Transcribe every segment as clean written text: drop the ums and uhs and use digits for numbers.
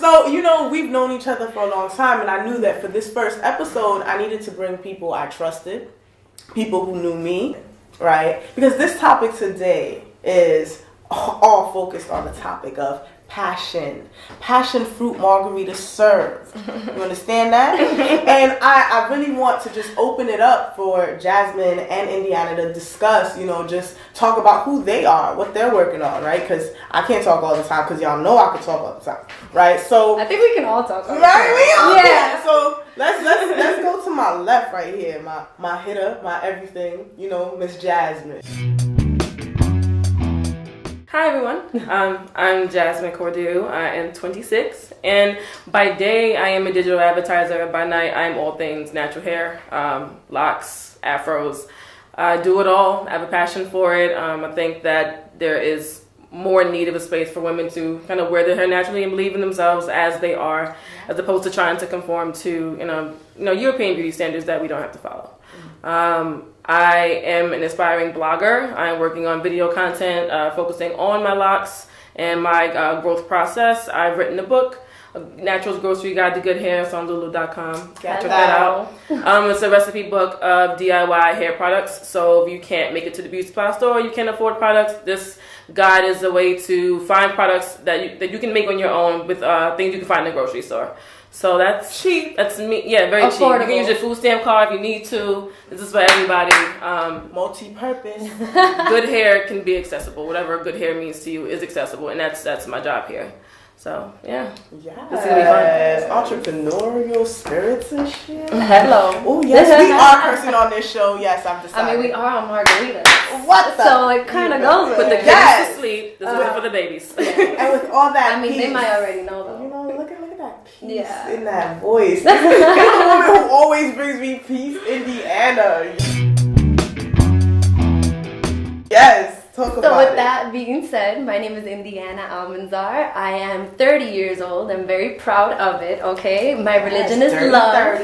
So, we've known each other for a long time, and I knew that for this first episode, I needed to bring people I trusted, people who knew me, right? Because this topic today is all focused on the topic of passion fruit margarita served. You understand that? And I really want to just open it up for Jasmine and Indiana to discuss, just talk about who they are, what they're working on, right? Because I can't talk all the time, because y'all know I can talk all the time, right? So I think we can all talk all the time. Right? Yeah. So let's go to my left right here, my hitter, my everything, Miss Jasmine. Hi everyone, I'm Jasmine Cordew. I am 26, and by day I am a digital advertiser. By night I am all things natural hair, locks, afros. I do it all. I have a passion for it. I think that there is more need of a space for women to kind of wear their hair naturally and believe in themselves as they are, as opposed to trying to conform to European beauty standards that we don't have to follow. I am an aspiring blogger. I am working on video content, focusing on my locks and my growth process. I've written a book, Natural's Grocery Guide to Good Hair. It's on Lulu.com. Check that out. It's a recipe book of DIY hair products. So if you can't make it to the beauty supply store, you can't afford products, this guide is a way to find products that you can make on your own with things you can find in the grocery store. So that's cheap. That's me. Yeah, very affordable. Cheap. You can use your food stamp card if you need to. This is for everybody. Multi-purpose. Good hair can be accessible. Whatever good hair means to you is accessible, and that's my job here. So yeah. Yes. This is gonna be fun. Entrepreneurial spirits and shit. Hello. Oh yes, we are cursing on this show. Yes, I've decided. I mean, we are on Margarita. What the? So it kind of goes. Put the kids to sleep. This is for the babies. And with all that, I mean, peace, they might already know though. Look at that peace in that voice. This is the woman who always brings me peace, Indiana. Yes. Talk about so with it. that being said, my name is Indiana Almanzar. I am 30 years old. I'm very proud of it, okay? My religion is love.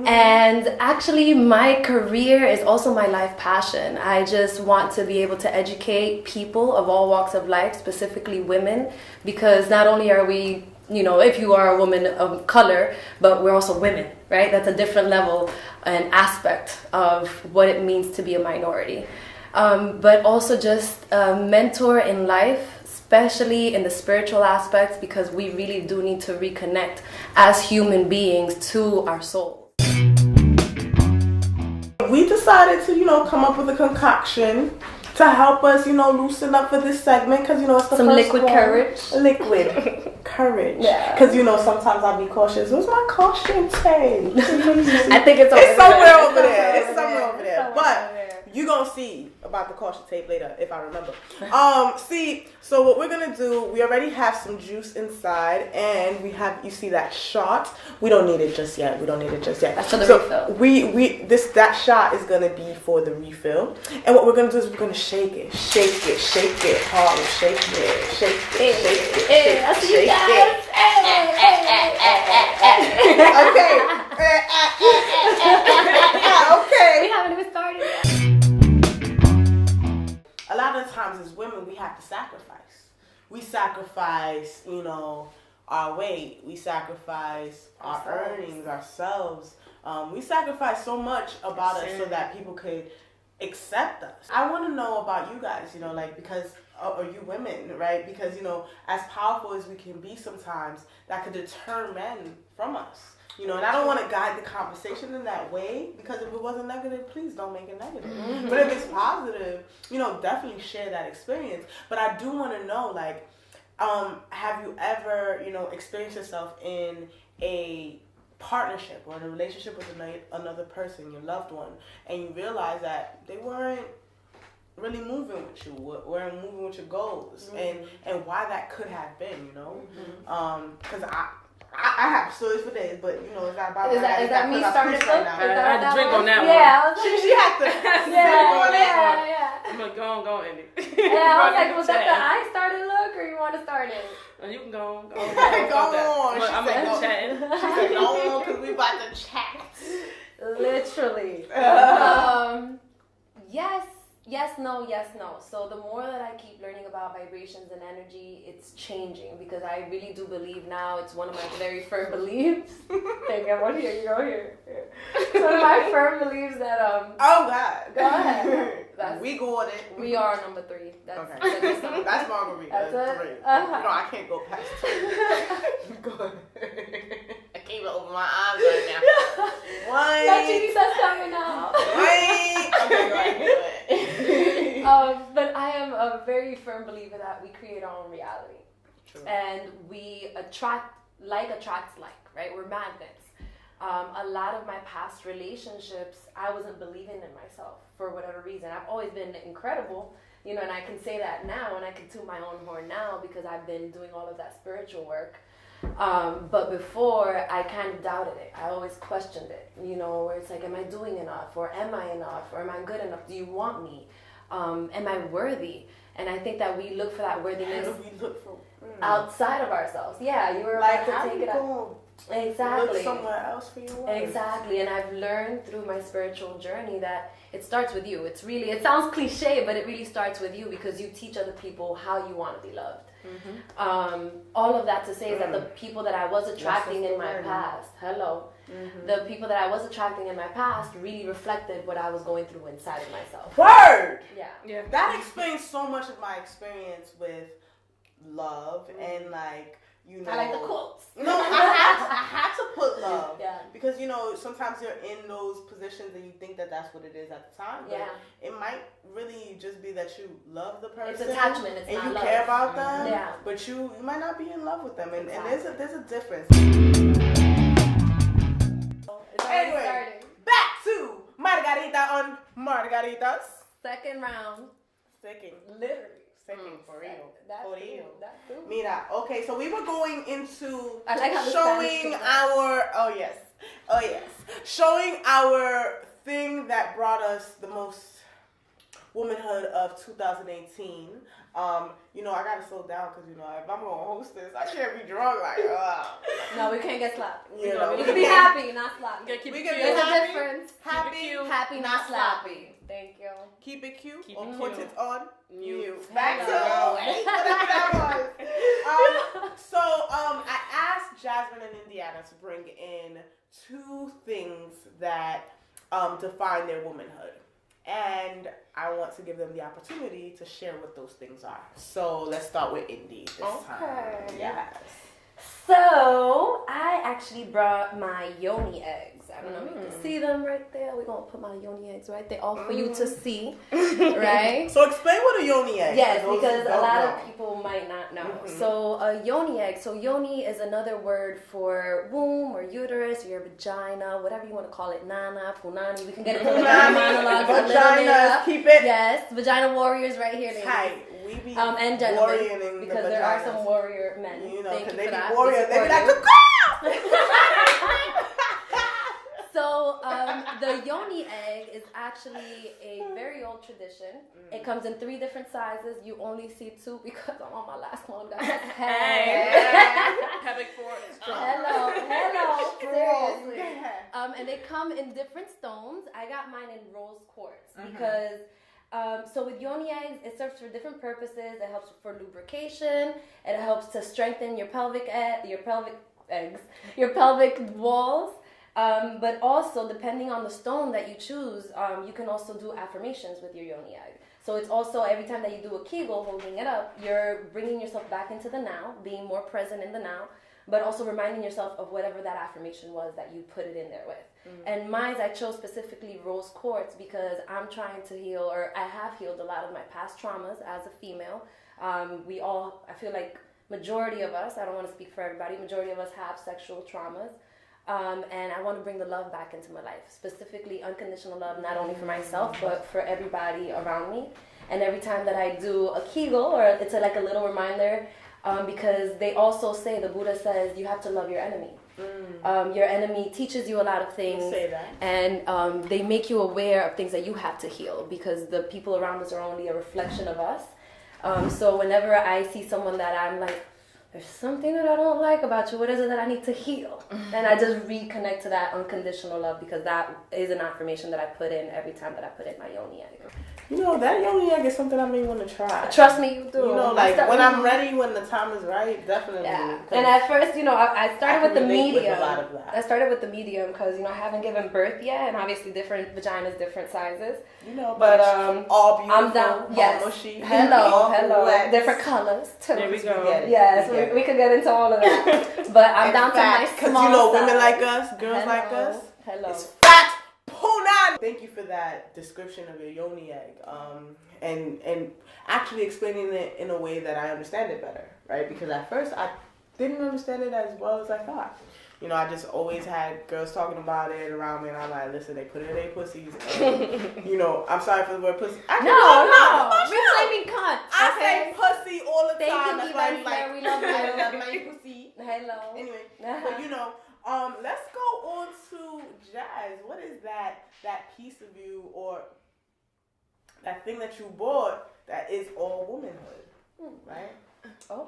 And actually, my career is also my life passion. I just want to be able to educate people of all walks of life, specifically women, because not only are we, if you are a woman of color, but we're also women, right? That's a different level and aspect of what it means to be a minority. But also just a mentor in life, especially in the spiritual aspects, because we really do need to reconnect as human beings to our souls. We decided to, come up with a concoction to help us, loosen up for this segment, because, it's the some first liquid one. courage. Liquid courage. Yeah. Because, sometimes I'll be cautious. Where's my caution tape? I think it's somewhere over there. It's somewhere over there. But you're going to see about the caution tape later, if I remember. So what we're going to do, we already have some juice inside, and you see that shot. We don't need it just yet. That's for the refill. That shot is going to be for the refill. And what we're going to do is we're going to shake it hard, shake it. I see you guys. Okay. We haven't even started yet. A lot of times as women, we have to sacrifice. We sacrifice, our weight. We sacrifice our earnings, ourselves. We sacrifice so much about us so that people could accept us. I want to know about you guys, because, or you women, right? Because, as powerful as we can be sometimes, that could deter men from us. And I don't want to guide the conversation in that way, because if it wasn't negative, please don't make it negative. Mm-hmm. But if it's positive, definitely share that experience. But I do want to know, have you ever, experienced yourself in a partnership or in a relationship with another person, your loved one, and you realize that they weren't really moving with you, weren't moving with your goals, mm-hmm. and why that could have been, because I have stories for days, but it's not about is that me starting right now? I had to drink on that one. Yeah, she had to yeah. I'm like, go on, Andy. Yeah, I was like, was that the I started look, or you want to start it? You can go on. Go on. I'm chatting. She said, go on, because we about to chat. Literally. Yes yes, no. So the more that I keep learning about vibrations and energy, it's changing because I really do believe now. It's one of my very firm beliefs. Thank you. I want to hear you go here. It's one of my firm beliefs that Oh God. Go ahead. We go on it. We are number 3. That's Okay. That's Margarita. That's 3. it. No, I can't go past 2. Go ahead. I can't even open my eyes right now. That Janita's coming out. Wait. Okay, go ahead. But I am a very firm believer that we create our own reality. True. And we attracts like, right? We're magnets. A lot of my past relationships, I wasn't believing in myself for whatever reason. I've always been incredible, and I can say that now, and I can toot my own horn now because I've been doing all of that spiritual work. But before, I kind of doubted it. I always questioned it, where it's like, am I doing enough? Or am I enough? Or am I good enough? Do you want me? Am I worthy? And I think that we look for that worthiness outside of ourselves. Yeah, you were like about to take it out. Exactly. Look somewhere else for your worth. Exactly. And I've learned through my spiritual journey that it starts with you. It sounds cliche, but it really starts with you because you teach other people how you want to be loved. Mm-hmm. All of that to say is that the people that I was attracting in my past, the people that I was attracting in my past really reflected what I was going through inside of myself. Word! Yeah. That explains so much of my experience with love and I like the quotes. No, I had to put love. Yeah. Because, sometimes you're in those positions and you think that that's what it is at the time. But it might really just be that you love the person. It's attachment. It's and not you love. care about them. Yeah. But you might not be in love with them. And there's a difference. Anyway, back to Margarita on Margaritas. Second round. Literally. Second, for real. For real. That too. Mira, okay, so we were going into showing showing our thing that brought us the most womanhood of 2018. I gotta slow down because if I'm gonna host this, I can't be drunk No, we can't get slapped. We can be happy, not slappy. We can be There's happy, a difference. Happy, not slappy. Thank you. Keep it cute Keep or it put cute. it on mute. Back to whatever that was. I asked Jasmine and Indiana to bring in 2 things that define their womanhood. And I want to give them the opportunity to share what those things are. So let's start with Indy this time. Yes. So I actually brought my yoni eggs. I don't know if you can see them right there. We're going to put my yoni eggs right there, all for you to see, right? So explain what a yoni egg is. Yes, because a lot of people might not know. Mm-hmm. So a yoni egg. So yoni is another word for womb or uterus or your vagina, whatever you want to call it. Nana, punani. We can get into vagina monologues a little bit. Keep it. Yes, vagina warriors right here. Tight. We be and gentlemen, because there are some warrior men. Thank you for that. Warrior. They be like, girl! So the yoni egg is actually a very old tradition. It comes in 3 different sizes. You only see 2 because I'm on my last one, guys. Hey. Public for Hello. Seriously. And they come in different stones. I got mine in rose quartz because so with yoni eggs, it serves for different purposes. It helps for lubrication. It helps to strengthen your pelvic walls. But also, depending on the stone that you choose, you can also do affirmations with your yoni egg. So it's also, every time that you do a Kegel, holding it up, you're bringing yourself back into the now, being more present in the now, but also reminding yourself of whatever that affirmation was that you put it in there with. And mine, I chose specifically rose quartz because I'm trying to heal, or I have healed a lot of my past traumas as a female. I feel like majority of us, I don't want to speak for everybody, majority of us have sexual traumas. And I want to bring the love back into my life, specifically unconditional love, not only for myself, but for everybody around me. And every time that I do a Kegel, or it's like a little reminder, because they also say, the Buddha says, you have to love your enemy. Your enemy teaches you a lot of things, say that. And they make you aware of things that you have to heal, because the people around us are only a reflection of us. So whenever I see someone that I'm like, there's something that I don't like about you. What is it that I need to heal? And I just reconnect to that unconditional love, because that is an affirmation that I put in every time that I put in my yoni egg. You know, that yoni egg is something I may want to try. Trust me, you do. You know, like when I'm ready, when the time is right, definitely. Yeah. And at first, you know, I started with the medium. With a lot of that. I started with the medium because, you know, I haven't given birth yet, and obviously different vaginas, different sizes. You know, but all beautiful. I'm down. Yes. Mushy, Hello. Different colors too. There we go. Yes, we could get into all of that. But I'm down to my small because you know, size. women like us, girls like us. Hello. It's fat. Punan. Thank you for that description of your yoni egg. And actually explaining it in a way that I understand it better, right? Because at first I didn't understand it as well as I thought. You know, I just always had girls talking about it around me, and I'm like, listen, they put it in their pussies. And, you know, I'm sorry for the word pussy. No. Reclaiming cunt. I say pussy all the Thank time. you, That's why Eva. like, We love you. I love my pussy. Hello. Anyway, but you know, let's go on to Jazz. What is that piece of you or that thing that you bought that is all womanhood, right? Oh.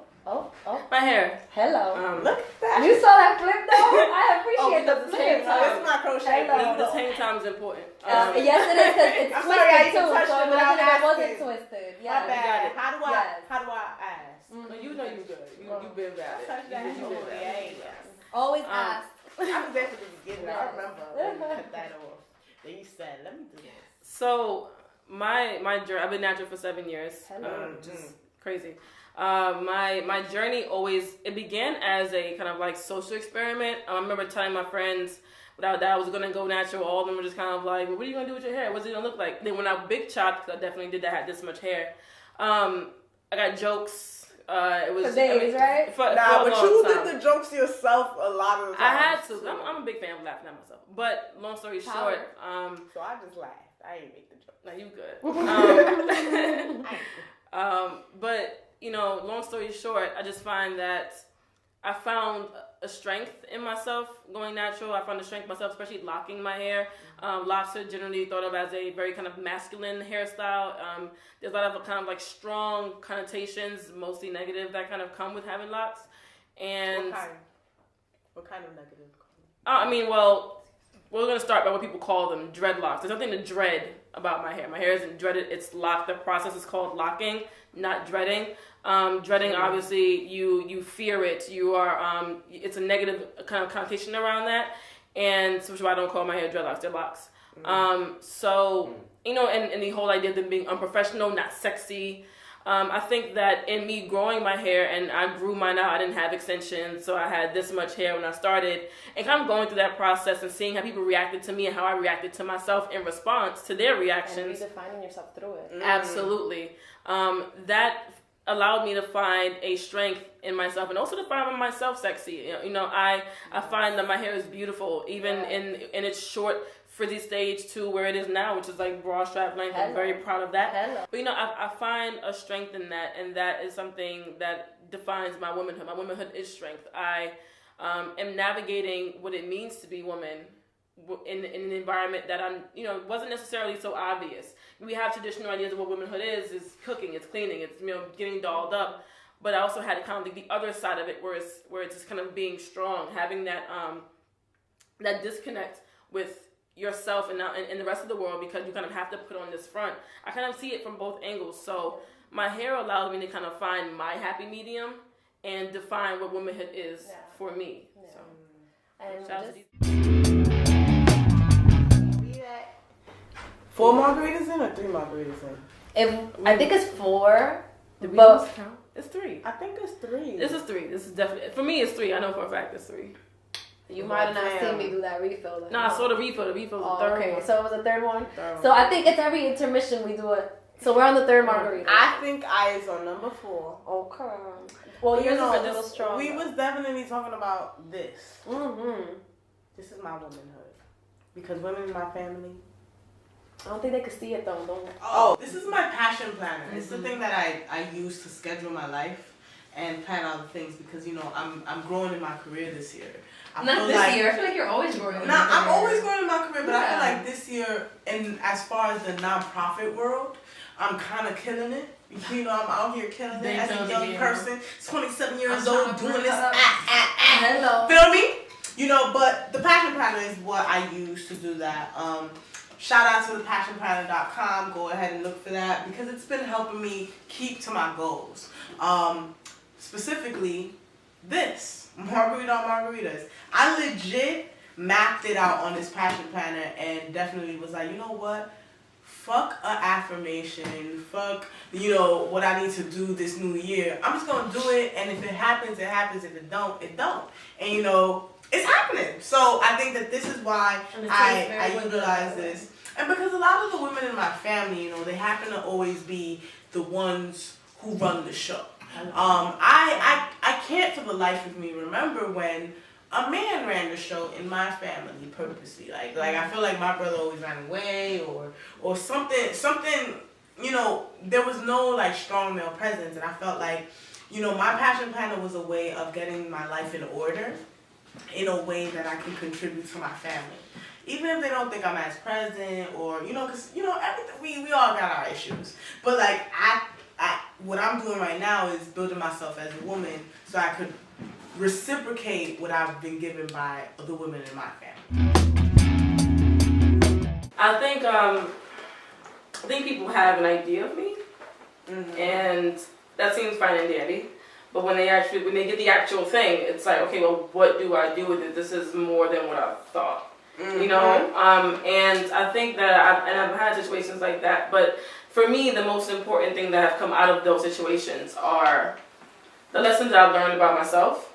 My hair. Hello. Look at that. You saw that flip though? I appreciate the flip. This is my crochet. Hello. The same time is important. Yes, it is, because it's I'm twisted sorry, I even too. touched So it without imagine if it wasn't asking. twisted. My Yeah. bad. How do I ask? You know you good. You been about it. Touch that. You been about it. Always ask. I was there for the beginning. I remember when you cut that off. Then you said, "Let me do this." So my journey. I've been natural for 7 years. Just crazy. My journey always, it began as a kind of like social experiment. I remember telling my friends that I was gonna go natural. All of them were just kind of like, well, "What are you gonna do with your hair? What's it gonna look like?" Then when I big chopped, because I definitely did that, I had this much hair. I got jokes. It was for days, right? For but you time. did the jokes yourself a lot of the time. I had to. I'm a big fan of laughing at myself. But long story short, so I just laughed. I ain't make the joke. No, you good. But you know, long story short, I just find that I found a strength in myself going natural. I found a strength in myself, especially locking my hair. Locks are generally thought of as a very kind of masculine hairstyle. There's a lot of kind of like strong connotations, mostly negative, that kind of come with having locks. And what kind of negative? I mean, well, we're gonna start by what people call them, dreadlocks. There's nothing to dread about my hair. My hair isn't dreaded; it's locked. The process is called locking, not dreading. Dreading, obviously, you fear it. You are it's a negative kind of connotation around that, and so which is why I don't call my hair dreadlocks. They're locks. So you know, and the whole idea of them being unprofessional, not sexy. I think that in me growing my hair, and I grew mine out, I didn't have extensions, so I had this much hair when I started, and kind of going through that process and seeing how people reacted to me and how I reacted to myself in response to their reactions. And redefining yourself through it. Absolutely. That allowed me to find a strength in myself and also to find myself sexy. You know, I find that my hair is beautiful, even in its short frizzy stage to where it is now, which is like broad strap length. I'm very proud of that. But you know, I find a strength in that, and that is something that defines my womanhood. My womanhood is strength. I am navigating what it means to be woman in an environment that wasn't necessarily so obvious. We have traditional ideas of what womanhood is cooking, it's cleaning, it's getting dolled up. But I also had kind of like the other side of it where it's just kind of being strong, having that that disconnect with yourself and the rest of the world, because you kind of have to put on this front. I kind of see it from both angles. So my hair allowed me to kind of find my happy medium and define what womanhood is for me. Yeah. So, and shout out to these. 4 margaritas in or 3 margaritas in? I think it's 4. Did we but lose count? It's 3. I think it's 3. This is 3. This is definitely, for me, it's 3. I know for a fact it's 3. You might have not seen me do that refill. No, I saw the refill. The refill's the third one. So it was the third one? So I think it's every intermission we do it. So we're on the 3rd margarita. I think I is on number 4. Okay. Well, yours is a little stronger. We was definitely talking about this. Mm-hmm. This is my womanhood. Because women in my family. I don't think they could see it though, don't they? Oh, this is my passion planner. It's the thing that I use to schedule my life and plan out the things, because I'm growing in my career this year. Not this year. I feel like you're always growing in your career. I'm always growing in my career, but I feel like this year, and as far as the nonprofit world, I'm kind of killing it. You know, I'm out here killing it as a young person, 27 years old, doing this. Hello. Feel me? You know, but the Passion Planner is what I use to do that. Shout out to thepassionplanner.com. Go ahead and look for that because it's been helping me keep to my goals. Specifically, this Margarita on Margaritas. I legit mapped it out on this Passion Planner and definitely was like, you know what? Fuck a affirmation. Fuck, you know, what I need to do this new year. I'm just gonna do it, and if it happens, it happens. If it don't, it don't. And you know, it's happening. So I think that this is why I utilize this. And because a lot of the women in my family, you know, they happen to always be the ones who run the show. I can't for the life of me remember when a man ran the show in my family purposely. Like I feel like my brother always ran away or something, you know, there was no like strong male presence, and I felt like, you know, my Passion Planner was a way of getting my life in order in a way that I can contribute to my family. Even if they don't think I'm as present or, you know, because, you know, everything, we all got our issues. But like what I'm doing right now is building myself as a woman so I could reciprocate what I've been given by the women in my family. I think people have an idea of me, and that seems fine and dandy. But when they get the actual thing, it's like, okay, well, what do I do with it? This is more than what I thought, you know. And I think that I've had situations like that. But for me, the most important thing that have come out of those situations are the lessons I've learned about myself.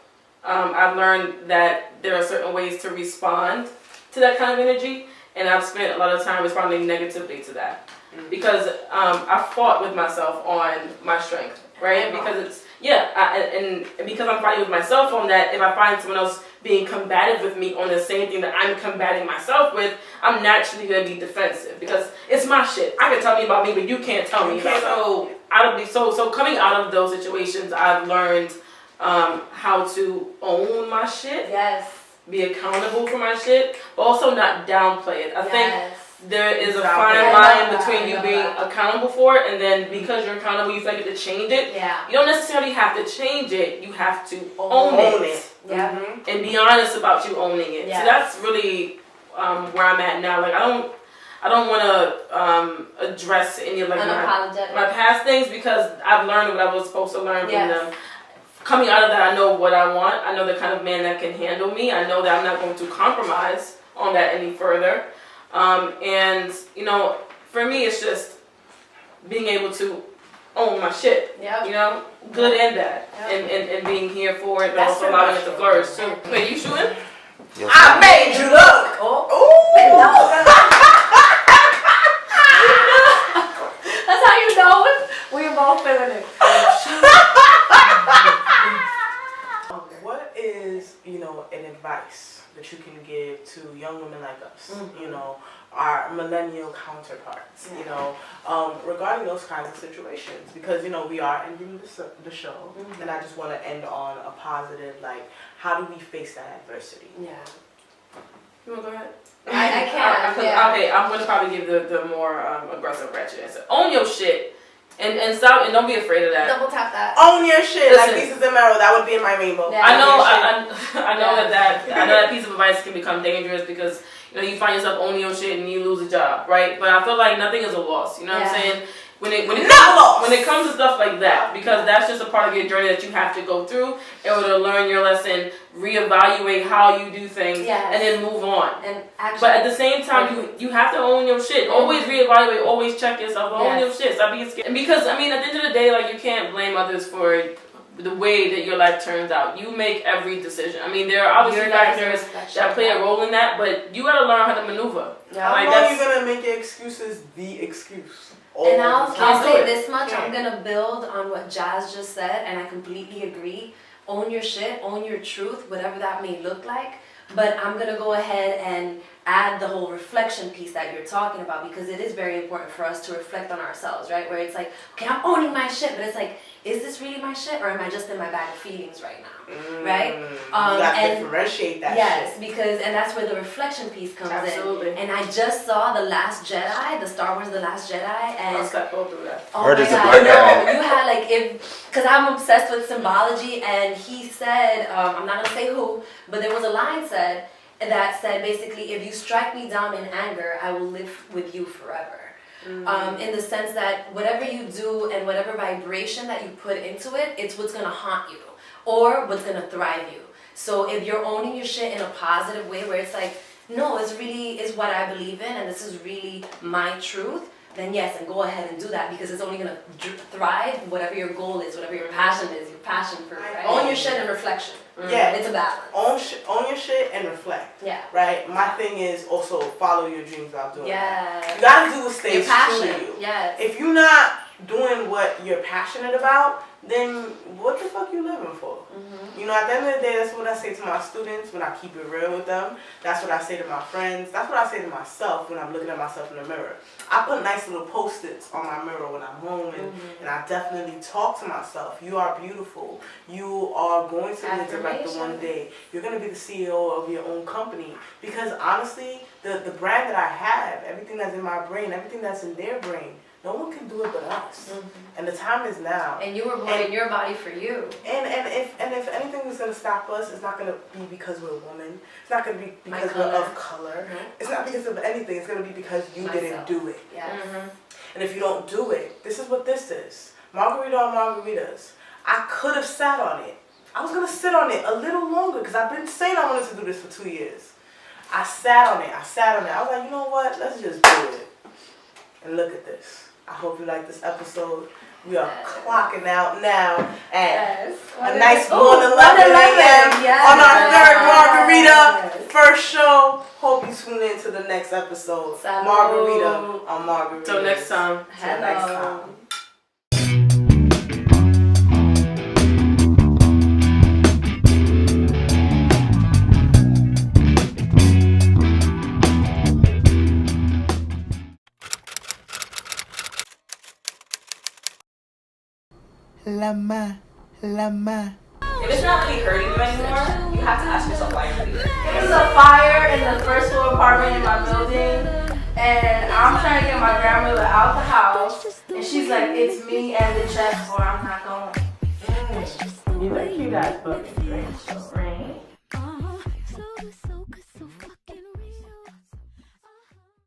I've learned that there are certain ways to respond to that kind of energy, and I've spent a lot of time responding negatively to that because I fought with myself on my strength, right? Because it's and because I'm fighting with myself on that, if I find someone else being combative with me on the same thing that I'm combating myself with, I'm naturally going to be defensive because it's my shit. I can tell you about me, but you can't tell me. So coming out of those situations, I've learned how to own my shit. Yes. Be accountable for my shit, but also not downplay it. I think there is a fine line between you being accountable for it and then because you're accountable, you feel like you have to change it. Yeah. You don't necessarily have to change it. You have to own it. Yeah. And be honest about you owning it. Yeah. So that's really where I'm at now. Like I don't want to address any of like my past things because I've learned what I was supposed to learn from them. Coming out of that, I know what I want. I know the kind of man that can handle me. I know that I'm not going to compromise on that any further. And, you know, for me, it's just being able to own my shit. You know, good and bad. And being here for it, but also allowing it to flourish too. Wait, you shooting? Yes, I made you look. That's how you know it. We're both feeling it. What is, you know, an advice that you can give to young women like us, you know, our millennial counterparts, you know, regarding those kinds of situations? Because, you know, we are ending the show, and I just want to end on a positive, like, how do we face that adversity? You want to go ahead? I can. Okay, I'm going to probably give the more aggressive, ratchet answer. Own your shit. And stop, and don't be afraid of that. Double tap that. Own your shit. Listen, like Lisa's and Meryl, that would be in my rainbow. I know that piece of advice can become dangerous because, you know, you find yourself owning your shit and you lose a job, right? But I feel like nothing is a loss. You know what I'm saying? When it comes to stuff like that, because that's just a part of your journey that you have to go through in order to learn your lesson, reevaluate how you do things, and then move on. But at the same time, you have to own your shit. Always reevaluate, always check yourself, own your shit. Stop being scared. And because, I mean, at the end of the day, like, you can't blame others for the way that your life turns out. You make every decision. I mean, there are obviously factors that play a role in that, but you gotta learn how to maneuver. How long are you gonna make your excuses the excuse? And I'll say this much, I'm gonna build on what Jazz just said, and I completely agree. Own your shit, own your truth, whatever that may look like. But I'm gonna go ahead and add the whole reflection piece that you're talking about, because it is very important for us to reflect on ourselves, right? Where it's like, okay, I'm owning my shit, but it's like, is this really my shit, or am I just in my bag of feelings right now, right? You gotta differentiate that. Yes, because and that's where the reflection piece comes Absolutely. in. And I just saw The Last Jedi, the Star Wars The Last Jedi, and I'll step over that. oh Heard my it's a God, black no, guy. you had like because I'm obsessed with symbology, and he said, I'm not gonna say who, but there was a line that said basically, if you strike me down in anger, I will live with you forever. In the sense that whatever you do and whatever vibration that you put into it, it's what's gonna haunt you or what's gonna thrive you. So if you're owning your shit in a positive way, where it's like, no, it's really is what I believe in, and this is really my truth, then yes, and go ahead and do that, because it's only gonna thrive whatever your goal is, whatever your passion is, your passion for, right? Own your shit and reflection. Yeah, it's a balance. Own your shit and reflect. Yeah. Right. My thing is also follow your dreams while doing Yeah. that. You gotta do what stays true to you. Yes. If you're not doing what you're passionate about, then what the fuck you living for? You know, at the end of the day, that's what I say to my students when I keep it real with them. That's what I say to my friends. That's what I say to myself when I'm looking at myself in the mirror. I put nice little post-its on my mirror when I'm home, and I definitely talk to myself. You are beautiful. You are going to be a director one day. You're going to be the CEO of your own company. Because honestly, the brand that I have, everything that's in my brain, everything that's in their brain, no one can do it but us. And the time is now. And you were born in your body for you. And if anything is going to stop us, it's not going to be because we're a woman. It's not going to be because we're of color. It's not because of anything. It's going to be because you didn't do it. Yes. And if you don't do it, this is what this is. Margarita on Margaritas. I could have sat on it. I was going to sit on it a little longer because I've been saying I wanted to do this for 2 years. I sat on it. I was like, you know what? Let's just do it. And look at this. I hope you like this episode. We are clocking out now at a nice 1:11 a.m. on our third Margarita first show. Hope you tune in to the next episode. Margarita on Margarita. Till next time. Till next time. Lama. If it's not really hurting you anymore, you have to ask yourself why you're bleeding. It was a fire in the first floor apartment in my building, and I'm trying to get my grandmother out the house, and she's like, it's me and the chef, or I'm not going. You like, you guys fucking strange.